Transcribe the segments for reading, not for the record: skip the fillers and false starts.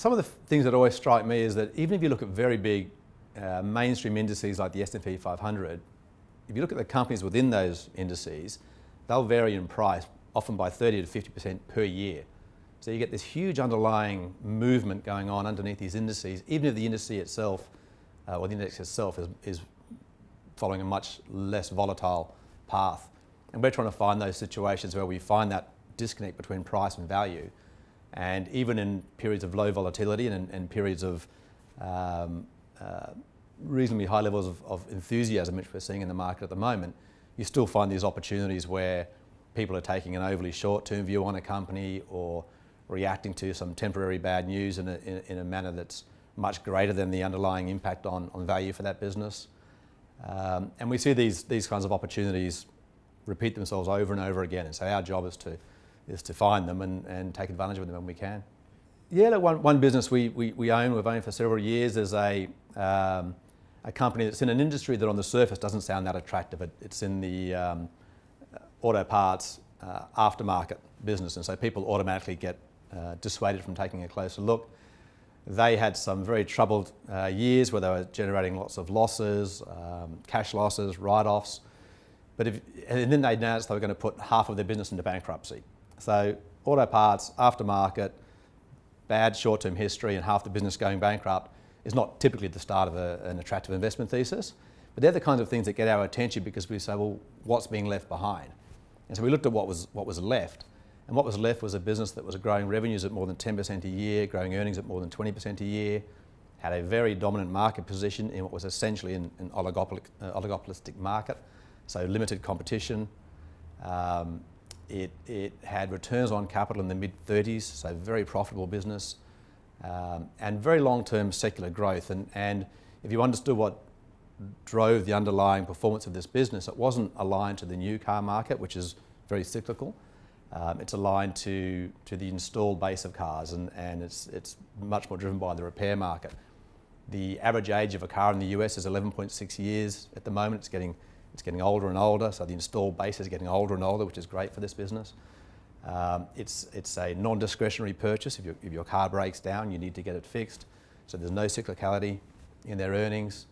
some of the things that always strike me is that even if you look at very big mainstream indices like the S&P 500, if you look at the companies within those indices, they'll vary in price often by 30 to 50% per year. So you get this huge underlying movement going on underneath these indices, even if the indice itself, or the index itself is following a much less volatile path. And we're trying to find those situations where we find that disconnect between price and value. And even in periods of low volatility and periods of reasonably high levels of enthusiasm, which we're seeing in the market at the moment, you still find these opportunities where people are taking an overly short-term view on a company or reacting to some temporary bad news in a manner that's much greater than the underlying impact on value for that business. And we see these kinds of opportunities repeat themselves over and over again. And so our job is to find them and take advantage of them when we can. Yeah, look, one business we've owned for several years is a company that's in an industry that on the surface doesn't sound that attractive. It's in the auto parts aftermarket business, and so people automatically get dissuaded from taking a closer look. They had some very troubled years where they were generating lots of losses, cash losses, write-offs. And then they announced they were going to put half of their business into bankruptcy. So auto parts, aftermarket, bad short-term history and half the business going bankrupt is not typically the start of an attractive investment thesis. But they're the kinds of things that get our attention because we say, well, what's being left behind? And so we looked at what was left. And what was left was a business that was growing revenues at more than 10% a year, growing earnings at more than 20% a year, had a very dominant market position in what was essentially an oligopolistic market, so limited competition. It had returns on capital in the mid-30s, so very profitable business, and very long-term secular growth. And if you understood what drove the underlying performance of this business, it wasn't aligned to the new car market, which is very cyclical. It's aligned to the installed base of cars, and it's much more driven by the repair market. The average age of a car in the US is 11.6 years at the moment. It's getting older and older, so the installed base is getting older and older, which is great for this business. It's a non-discretionary purchase. If your car breaks down, you need to get it fixed. So there's no cyclicality in their earnings.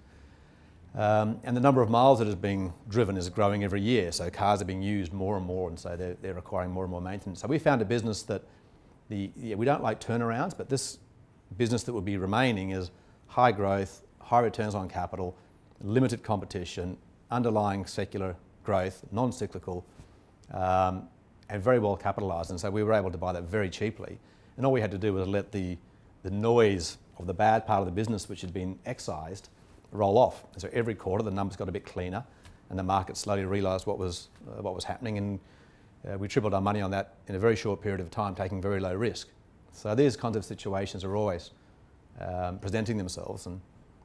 And the number of miles that is being driven is growing every year. So cars are being used more and more, and so they're requiring more and more maintenance. So we found a business that we don't like turnarounds, but this business that would be remaining is high growth, high returns on capital, limited competition, underlying secular growth, non-cyclical, and very well capitalised. And so we were able to buy that very cheaply. And all we had to do was let the noise of the bad part of the business, which had been excised, roll off. And so every quarter the numbers got a bit cleaner, and the market slowly realised what was happening, and we tripled our money on that in a very short period of time, taking very low risk. So these kinds of situations are always presenting themselves, and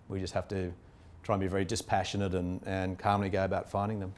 we just have to try and be very dispassionate and calmly go about finding them.